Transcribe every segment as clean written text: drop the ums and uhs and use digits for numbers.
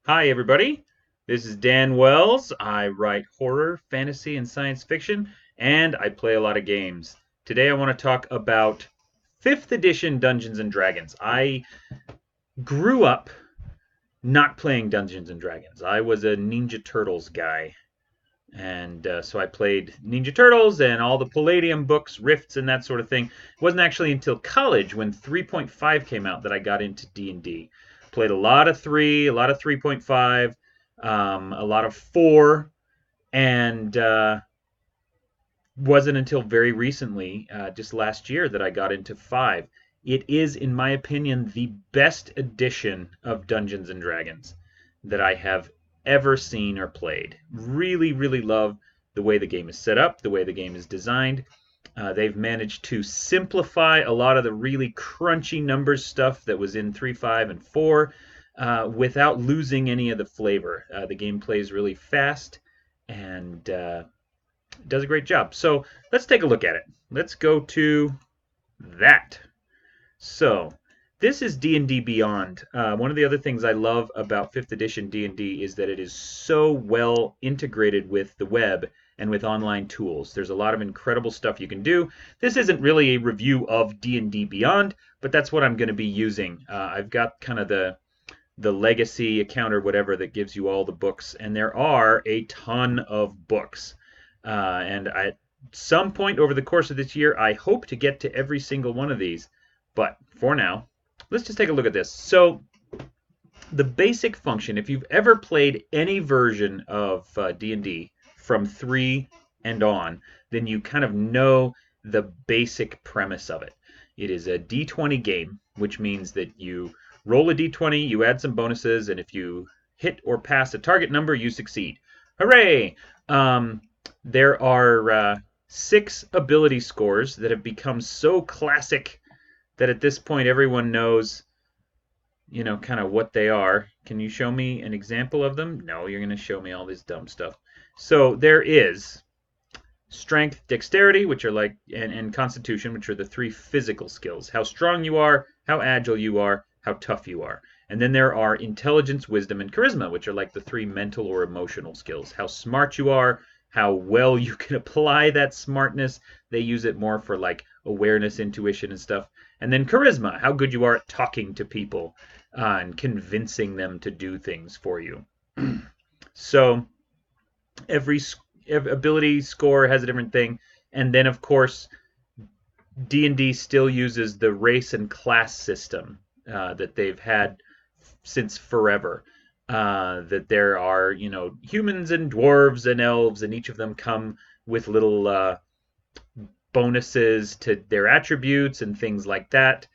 Hi, everybody. This is Dan Wells. I write horror, fantasy, and science fiction, and I play a lot of games. Today, I want to talk about 5th edition Dungeons and Dragons. I grew up not playing Dungeons and Dragons. I was a Ninja Turtles guy, and so I played Ninja Turtles and all the Palladium books, Rifts, and that sort of thing. It wasn't actually until college when 3.5 came out that I got into D&D. Played a lot of 3, a lot of 3.5, a lot of 4, and wasn't until very recently, just last year, that I got into 5. It is, in my opinion, the best edition of Dungeons and Dragons that I have ever seen or played. Really, really love the way the game is set up, the way the game is designed. They've managed to simplify a lot of the really crunchy numbers stuff that was in 3, 5, and 4 without losing any of the flavor. The game plays really fast and does a great job. So let's take a look at it. Let's go to that. So this is D&D Beyond. One of the other things I love about 5th edition D&D is that it is so well integrated with the web and with online tools. There's a lot of incredible stuff you can do. This isn't really a review of D&D Beyond, but that's what I'm going to be using. I've got kind of the legacy account or whatever that gives you all the books, and there are a ton of books. And at some point over the course of this year, I hope to get to every single one of these. But for now, let's just take a look at this. So the basic function, if you've ever played any version of D&D from 3 and on, then you kind of know the basic premise of it. It is a D20 game, which means that you roll a D20, you add some bonuses, and if you hit or pass a target number, you succeed. Hooray! There are 6 ability scores that have become so classic that at this point everyone knows, kind of what they are. Can you show me an example of them? No, you're going to show me all this dumb stuff. So there is strength, dexterity, which are and constitution, which are the 3 physical skills. How strong you are, how agile you are, how tough you are. And then there are intelligence, wisdom, and charisma, which are like the 3 mental or emotional skills. How smart you are, how well you can apply that smartness. They use it more for like awareness, intuition, and stuff. And then charisma, how good you are at talking to people and convincing them to do things for you. So every ability score has a different thing. And then, of course, D&D still uses the race and class system that they've had since forever. That there are, humans and dwarves and elves, and each of them come with little bonuses to their attributes and things like that.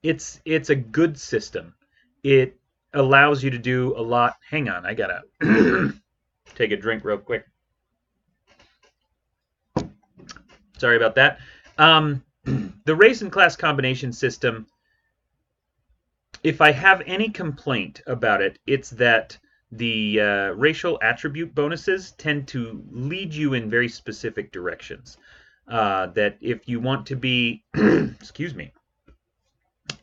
It's a good system. It allows you to do a lot. Hang on, I gotta take a drink real quick. Sorry about that. The race and class combination system, if I have any complaint about it, it's that the racial attribute bonuses tend to lead you in very specific directions. That if you want to be, excuse me,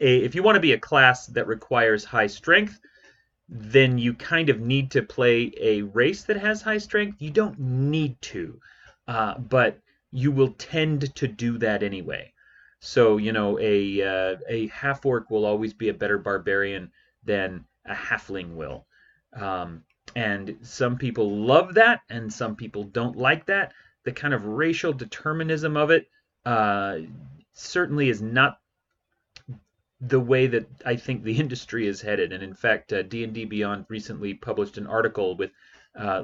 if you want to be a class that requires high strength, then you kind of need to play a race that has high strength. You don't need to, but you will tend to do that anyway. So, a half orc will always be a better barbarian than a halfling will. And some people love that, and some people don't like that. The kind of racial determinism of it certainly is not the way that I think the industry is headed. And in fact, D&D Beyond recently published an article with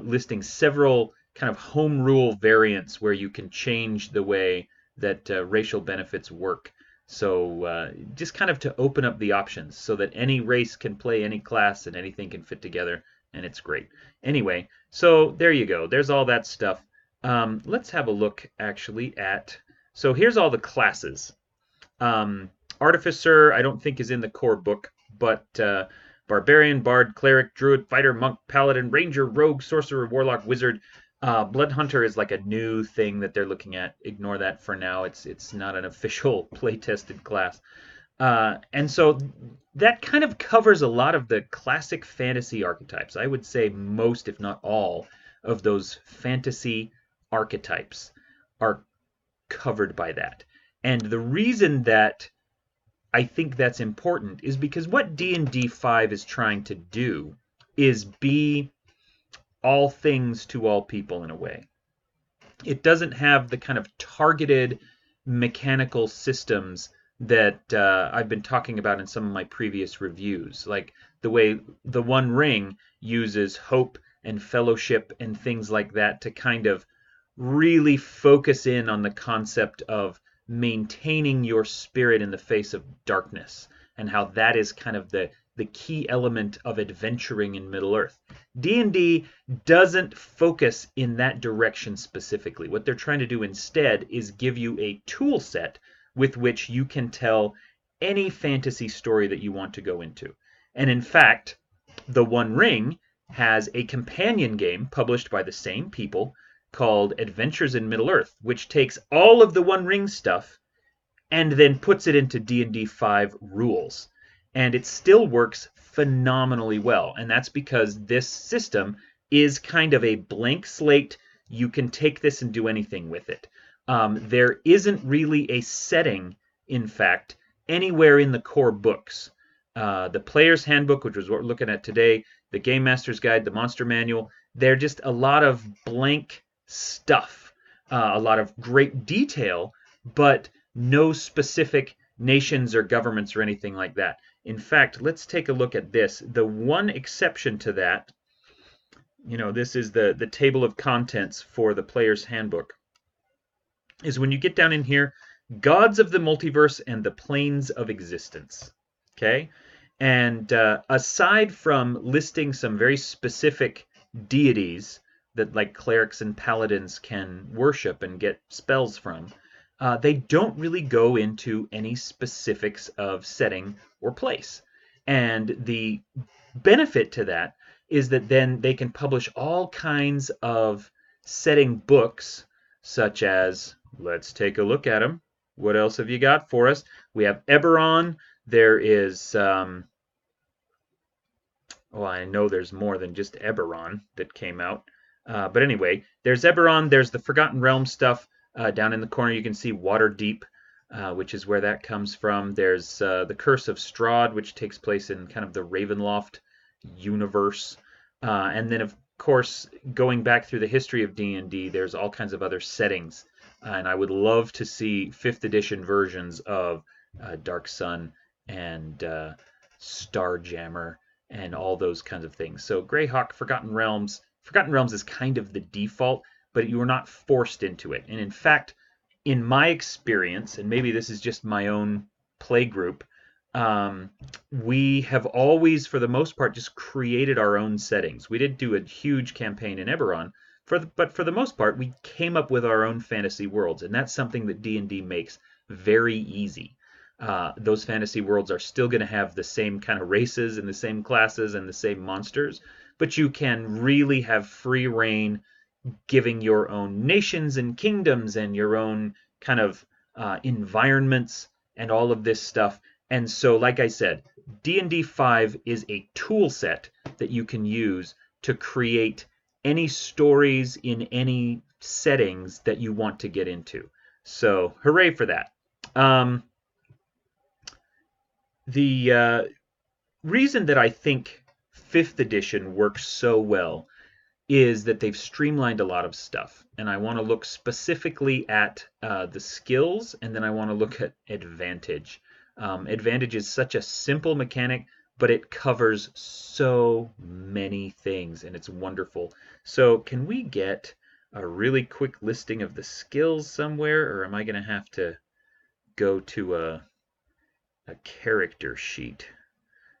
listing several kind of home rule variants where you can change the way that racial benefits work. So just kind of to open up the options so that any race can play any class and anything can fit together, and it's great. Anyway, so there you go. There's all that stuff. Let's have a look actually at. So here's all the classes. Artificer, I don't think is in the core book, but Barbarian, Bard, Cleric, Druid, Fighter, Monk, Paladin, Ranger, Rogue, Sorcerer, Warlock, Wizard. Blood Hunter is like a new thing that they're looking at. Ignore that for now. It's not an official play-tested class. And so that kind of covers a lot of the classic fantasy archetypes. I would say most, if not all, of those fantasy archetypes are covered by that. And the reason that I think that's important is because what D&D 5 is trying to do is be all things to all people in a way. It doesn't have the kind of targeted mechanical systems that I've been talking about in some of my previous reviews, like the way the One Ring uses hope and fellowship and things like that to kind of really focus in on the concept of maintaining your spirit in the face of darkness and how that is kind of the key element of adventuring in Middle Earth. D&D doesn't focus in that direction specifically. What they're trying to do instead is give you a tool set with which you can tell any fantasy story that you want to go into. And in fact, The One Ring has a companion game published by the same people called Adventures in Middle Earth, which takes all of the One Ring stuff and then puts it into D&D 5 rules. And it still works phenomenally well. And that's because this system is kind of a blank slate. You can take this and do anything with it. There isn't really a setting, in fact, anywhere in the core books. The Player's Handbook, which is what we're looking at today, the Game Master's Guide, the Monster Manual, they're just a lot of blank stuff, a lot of great detail, but no specific nations or governments or anything like that. In fact, let's take a look at this. The one exception to that, this is the table of contents for the Player's Handbook, is when you get down in here, gods of the multiverse and the planes of existence. Okay? And aside from listing some very specific deities that like clerics and paladins can worship and get spells from, they don't really go into any specifics of setting or place. And the benefit to that is that then they can publish all kinds of setting books, such as, let's take a look at them. What else have you got for us? We have Eberron. There is, I know there's more than just Eberron that came out. But anyway, there's Eberron. There's the Forgotten Realm stuff. Down in the corner, you can see Waterdeep, which is where that comes from. There's the Curse of Strahd, which takes place in kind of the Ravenloft universe. And then, of course, going back through the history of D&D, there's all kinds of other settings. And I would love to see 5th edition versions of Dark Sun and Starjammer and all those kinds of things. So Greyhawk, Forgotten Realms. Forgotten Realms is kind of the default, but you are not forced into it. And in fact, in my experience, and maybe this is just my own play group, we have always, for the most part, just created our own settings. We did do a huge campaign in Eberron, but for the most part, we came up with our own fantasy worlds, and that's something that D&D makes very easy. Those fantasy worlds are still going to have the same kind of races and the same classes and the same monsters, but you can really have free reign, giving your own nations and kingdoms and your own kind of environments and all of this stuff. And so, like I said, D&D 5 is a tool set that you can use to create any stories in any settings that you want to get into. So, hooray for that. The reason that I think 5th edition works so well is that they've streamlined a lot of stuff. And I want to look specifically at the skills, and then I want to look at advantage. Advantage is such a simple mechanic, but it covers so many things, and it's wonderful. So can we get a really quick listing of the skills somewhere, or am I going to have to go to a character sheet?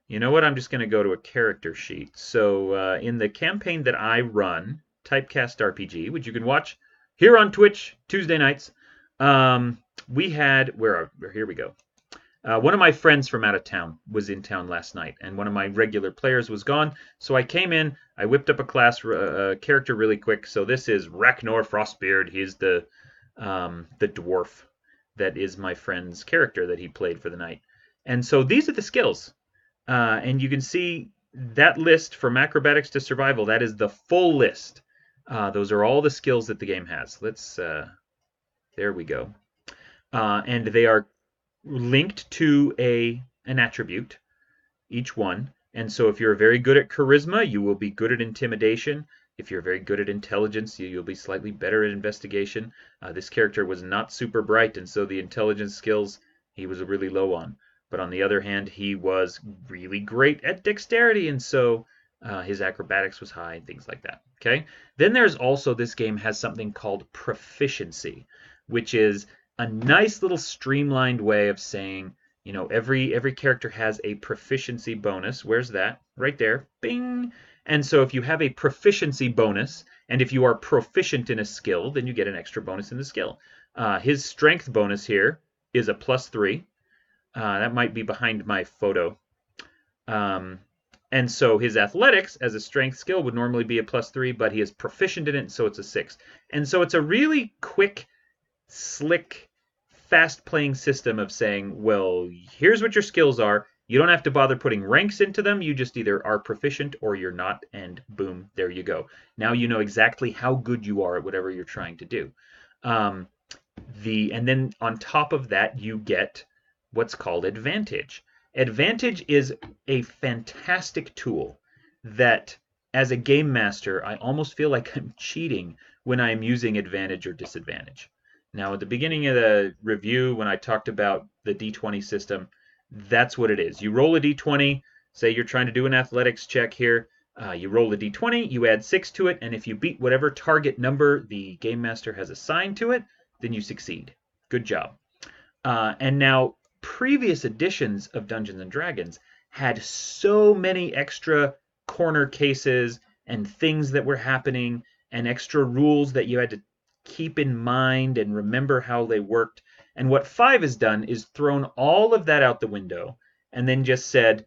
You know what? I'm just going to go to a character sheet. So in the campaign that I run, Typecast RPG, which you can watch here on Twitch Tuesday nights, we had, here we go. One of my friends from out of town was in town last night, and one of my regular players was gone. So I came in, I whipped up a character really quick. So this is Ragnar Frostbeard. He's the dwarf that is my friend's character that he played for the night. And so these are the skills. And you can see that list from acrobatics to survival, that is the full list. Those are all the skills that the game has. There we go. And they are linked to an attribute, each one. And so if you're very good at charisma, you will be good at intimidation. If you're very good at intelligence, you'll be slightly better at investigation. This character was not super bright, and so the intelligence skills he was really low on. But on the other hand, he was really great at dexterity, and so his acrobatics was high and things like that. Okay. Then there's also, this game has something called proficiency, which is a nice little streamlined way of saying, you know, every character has a proficiency bonus. Where's that? Right there. Bing. And so if you have a proficiency bonus, and if you are proficient in a skill, then you get an extra bonus in the skill. His strength bonus here is a +3. That might be behind my photo. And so his athletics as a strength skill would normally be a +3, but he is proficient in it, so it's a 6. And so it's a really quick, slick, fast playing system of saying, well, here's what your skills are. You don't have to bother putting ranks into them. You just either are proficient or you're not, and boom, there you go. Now you know exactly how good you are at whatever you're trying to do. And then on top of that, you get what's called advantage. Advantage is a fantastic tool that, as a game master, I almost feel like I'm cheating when I'm using advantage or disadvantage. Now, at the beginning of the review, when I talked about the D20 system, that's what it is. You roll a D20, say you're trying to do an athletics check here. You roll a D20, you add 6 to it, and if you beat whatever target number the game master has assigned to it, then you succeed. Good job. And now, previous editions of Dungeons and Dragons had so many extra corner cases and things that were happening and extra rules that you had to keep in mind and remember how they worked. And what 5 has done is thrown all of that out the window and then just said,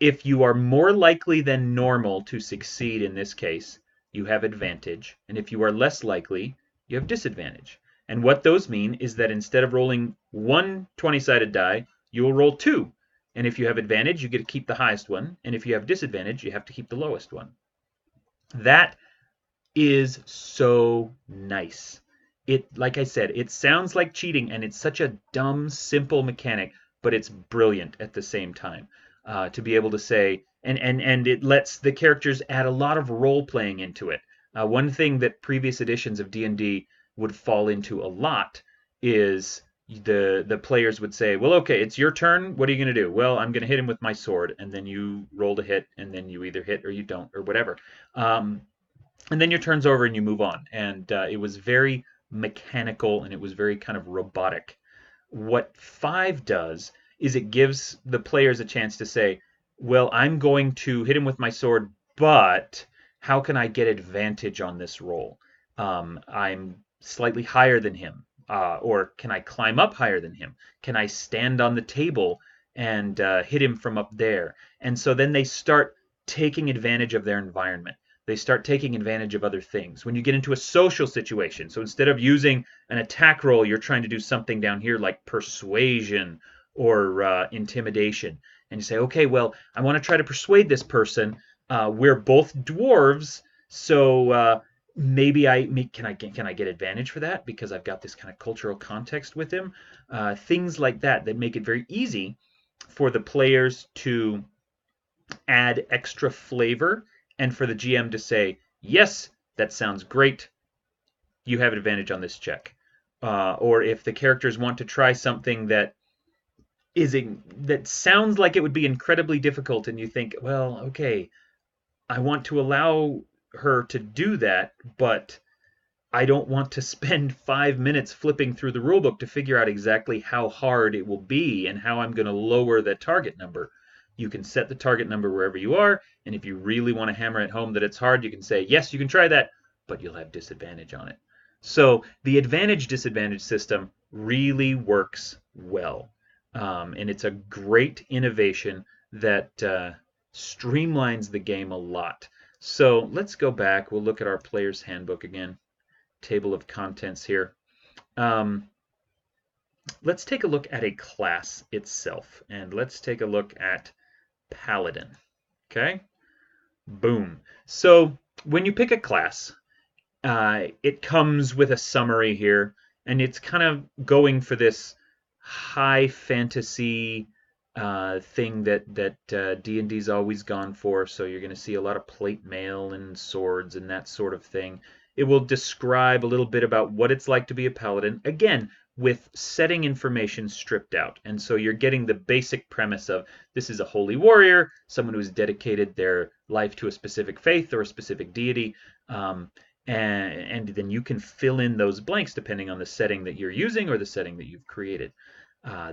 if you are more likely than normal to succeed in this case, you have advantage. And if you are less likely, you have disadvantage. And what those mean is that instead of rolling one 20-sided die, you will roll 2. And if you have advantage, you get to keep the highest one. And if you have disadvantage, you have to keep the lowest one. That is so nice. Like I said, it sounds like cheating, and it's such a dumb, simple mechanic, but it's brilliant at the same time. To be able to say, and it lets the characters add a lot of role playing into it. One thing that previous editions of D&D would fall into a lot is the players would say, well, okay, it's your turn. What are you going to do? Well, I'm going to hit him with my sword, and then you roll to hit, and then you either hit or you don't, or whatever. And then your turn's over and you move on. And it was very mechanical, and it was very kind of robotic. What 5 does is it gives the players a chance to say, well, I'm going to hit him with my sword, but how can I get advantage on this roll? I'm slightly higher than him. Or can I climb up higher than him? Can I stand on the table and hit him from up there? And so then they start taking advantage of their environment. They start taking advantage of other things. When you get into a social situation, so instead of using an attack roll, you're trying to do something down here like persuasion or intimidation. And you say, okay, well, I want to try to persuade this person. We're both dwarves, so maybe can I get advantage for that because I've got this kind of cultural context with him. Things like that make it very easy for the players to add extra flavor and for the GM to say, yes, that sounds great. You have advantage on this check. Or if the characters want to try something that sounds like it would be incredibly difficult, and you think, well, okay, I want to allow her to do that, but I don't want to spend 5 minutes flipping through the rulebook to figure out exactly how hard it will be and how I'm going to lower the target number. You can set the target number wherever you are, and if you really want to hammer it home that it's hard, you can say, yes, you can try that, but you'll have disadvantage on it. So the advantage-disadvantage system really works well, and it's a great innovation that streamlines the game a lot. So let's go back. We'll look at our player's handbook again. Table of contents here. let's take a look at a class itself, and let's take a look at Paladin. Okay? Boom. So when you pick a class, it comes with a summary here, and it's kind of going for this high fantasy thing that D&D's always gone for. So you're going to see a lot of plate mail and swords and that sort of thing. It will describe a little bit about what it's like to be a paladin. Again, with setting information stripped out. And so you're getting the basic premise of this is a holy warrior, someone who has dedicated their life to a specific faith or a specific deity. And then you can fill in those blanks depending on the setting that you're using or the setting that you've created.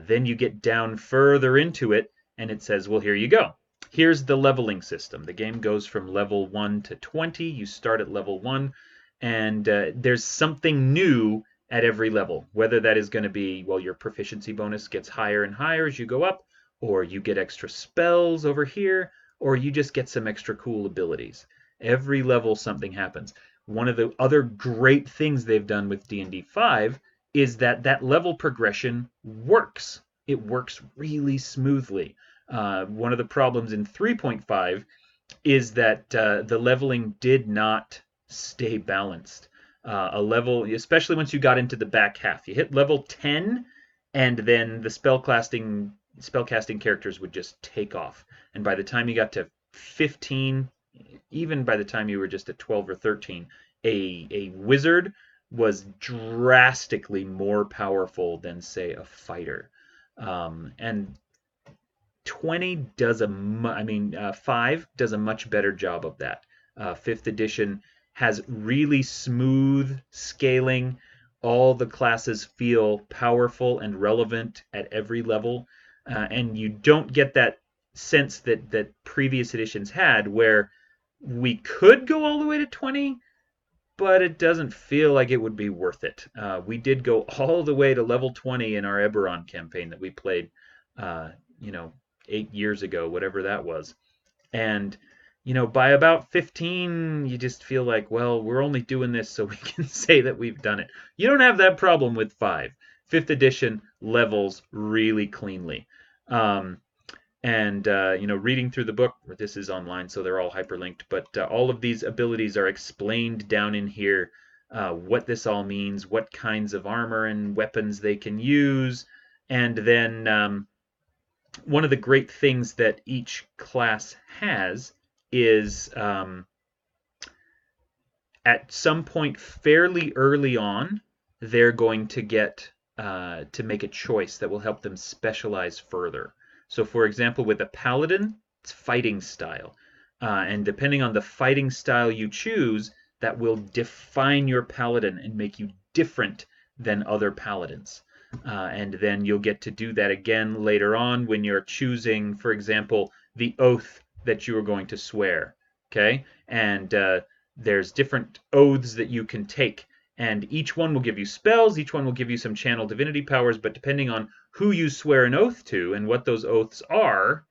Then you get down further into it, and it says, well, here you go. Here's the leveling system. The game goes from level 1 to 20. You start at level 1, and there's something new at every level, whether that is going to be, well, your proficiency bonus gets higher and higher as you go up, or you get extra spells over here, or you just get some extra cool abilities. Every level something happens. One of the other great things they've done with D&D 5 is that level progression works. It works really smoothly. One of the problems in 3.5 is that the leveling did not stay balanced. A level, especially once you got into the back half, you hit level 10, and then the spellcasting characters would just take off. And by the time you got to 15, even by the time you were just at 12 or 13, a wizard was drastically more powerful than, say, a fighter. And 20 does a 5 does a much better job of that. 5th edition has really smooth scaling. All the classes feel powerful and relevant at every level, and you don't get that sense that previous editions had, where we could go all the way to 20, but it doesn't feel like it would be worth it. We did go all the way to level 20 in our Eberron campaign that we played, uh, 8 years ago, whatever that was. And, by about 15, you just feel like, well, we're only doing this so we can say that we've done it. You don't have that problem with 5. 5th edition levels really cleanly. And reading through the book, this is online, so they're all hyperlinked, but all of these abilities are explained down in here, what this all means, what kinds of armor and weapons they can use, and then one of the great things that each class has is at some point fairly early on, they're going to get to make a choice that will help them specialize further. So, for example, with a paladin, it's fighting style. And depending on the fighting style you choose, that will define your paladin and make you different than other paladins. And then you'll get to do that again later on when you're choosing, for example, the oath that you are going to swear. Okay? And there's different oaths that you can take. And each one will give you spells, each one will give you some channel divinity powers, but depending on who you swear an oath to and what those oaths are,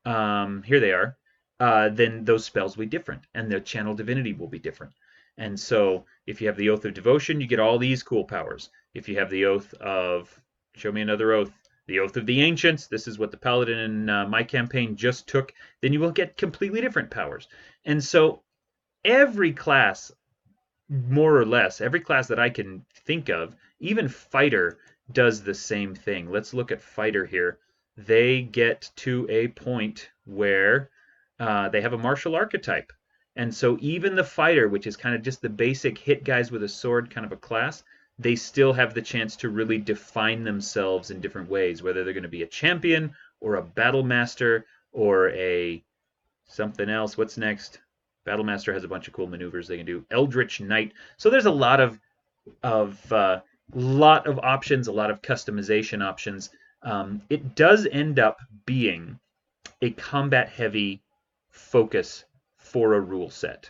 here they are, then those spells will be different, and the channel divinity will be different. And so if you have the Oath of Devotion, you get all these cool powers. If you have the Oath of, show me another oath, the Oath of the Ancients, this is what the Paladin in my campaign just took, then you will get completely different powers. And so every class, more or less, every class that I can think of, even Fighter does the same thing. Let's look at Fighter here. They get to a point where they have a martial archetype. And so even the Fighter, which is kind of just the basic hit guys with a sword kind of a class, they still have the chance to really define themselves in different ways, whether they're going to be a champion or a battle master or a something else. What's next? Battlemaster has a bunch of cool maneuvers they can do. Eldritch Knight. So there's a lot of options, a lot of customization options. It does end up being a combat-heavy focus for a rule set.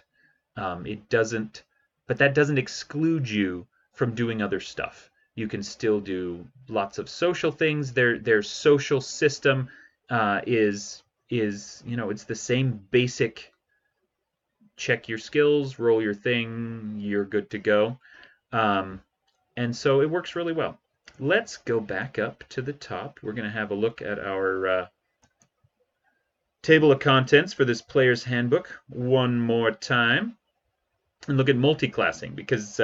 It doesn't, but that doesn't exclude you from doing other stuff. You can still do lots of social things. Their social system is it's the same basic check your skills, roll your thing, you're good to go. And so it works really well. let's go back up to the top. We're going to have a look at our table of contents for this player's handbook one more time and look at multi-classing, because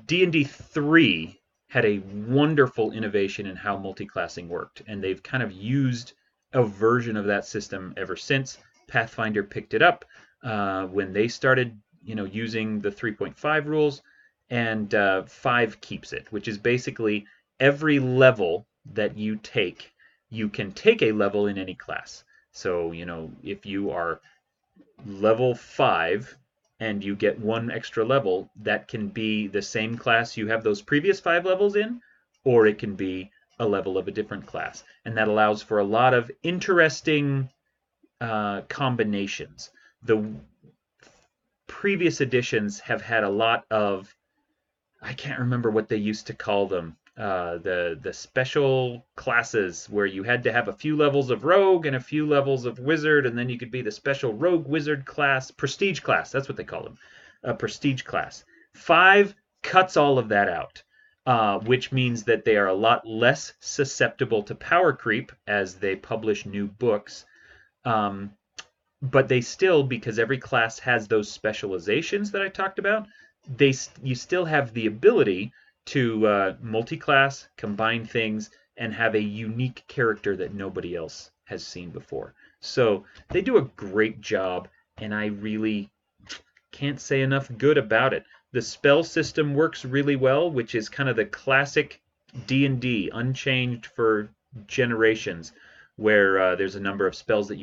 D&D 3 had a wonderful innovation in how multi-classing worked, and they've kind of used a version of that system ever since. Pathfinder picked it up when they started, using the 3.5 rules, and 5 keeps it, which is basically every level that you take, you can take a level in any class. So, if you are level 5 and you get one extra level, that can be the same class you have those previous 5 levels in, or it can be a level of a different class. And that allows for a lot of interesting combinations. The previous editions have had a lot of, I can't remember what they used to call them, the special classes, where you had to have a few levels of rogue and a few levels of wizard, and then you could be the special rogue wizard class, prestige class. That's what they call them, a prestige class. 5 cuts all of that out, which means that they are a lot less susceptible to power creep as they publish new books. But they still, because every class has those specializations that I talked about, you still have the ability to multi-class, combine things, and have a unique character that nobody else has seen before. So they do a great job, and I really can't say enough good about it. The spell system works really well, which is kind of the classic D&D, unchanged for generations, where there's a number of spells that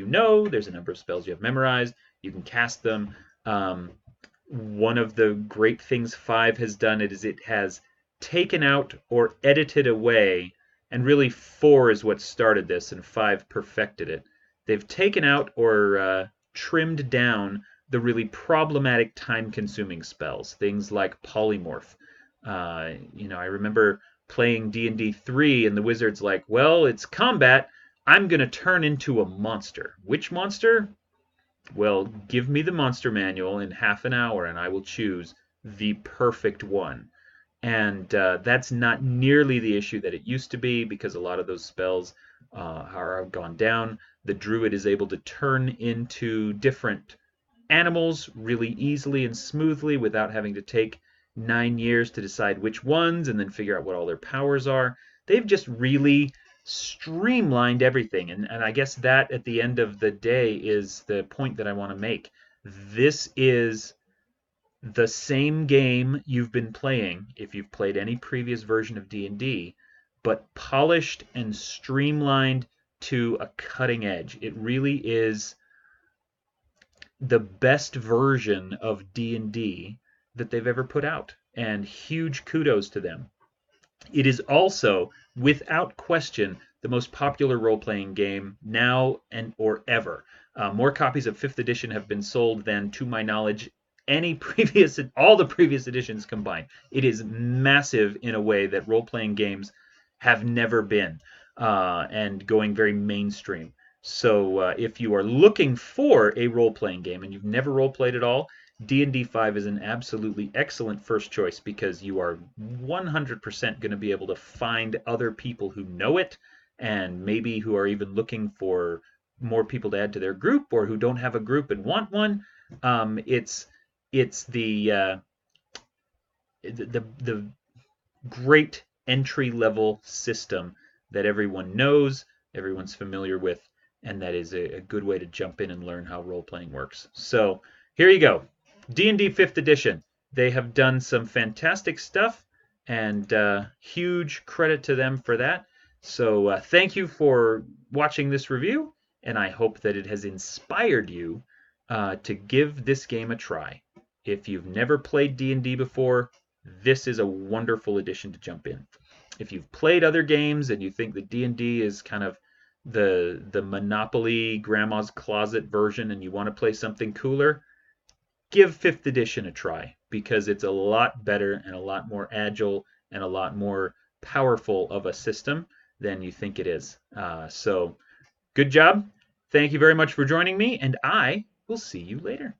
there's a number of spells you have memorized, you can cast them. One of the great things 5 has done is it has taken out or edited away, and really 4 is what started this, and 5 perfected it. They've taken out or trimmed down the really problematic time-consuming spells, things like polymorph. I remember playing D&D 3, and the wizard's like, well, it's combat, I'm going to turn into a monster. Which monster? Well, give me the monster manual in half an hour, and I will choose the perfect one. And that's not nearly the issue that it used to be, because a lot of those spells have gone down. The druid is able to turn into different animals really easily and smoothly without having to take 9 years to decide which ones and then figure out what all their powers are. They've just really streamlined everything. And I guess that at the end of the day is the point that I want to make. This is the same game you've been playing if you've played any previous version of D&D, but polished and streamlined to a cutting edge. It really is the best version of D&D that they've ever put out, and huge kudos to them. It is also, without question, the most popular role-playing game now and or ever. More copies of 5th edition have been sold than, to my knowledge, all the previous editions combined. It is massive in a way that role-playing games have never been, and going very mainstream. So if you are looking for a role-playing game and you've never role-played at all, D&D 5 is an absolutely excellent first choice, because you are 100% going to be able to find other people who know it, and maybe who are even looking for more people to add to their group, or who don't have a group and want one. It's the great entry-level system that everyone knows, everyone's familiar with, and that is a good way to jump in and learn how role-playing works. So here you go. D&D 5th edition. They have done some fantastic stuff, and huge credit to them for that. So thank you for watching this review, and I hope that it has inspired you to give this game a try. If you've never played D&D before, this is a wonderful addition to jump in. If you've played other games and you think that D&D is kind of the Monopoly grandma's closet version, and you want to play something cooler, give 5th edition a try, because it's a lot better and a lot more agile and a lot more powerful of a system than you think it is. So good job. Thank you very much for joining me, and I will see you later.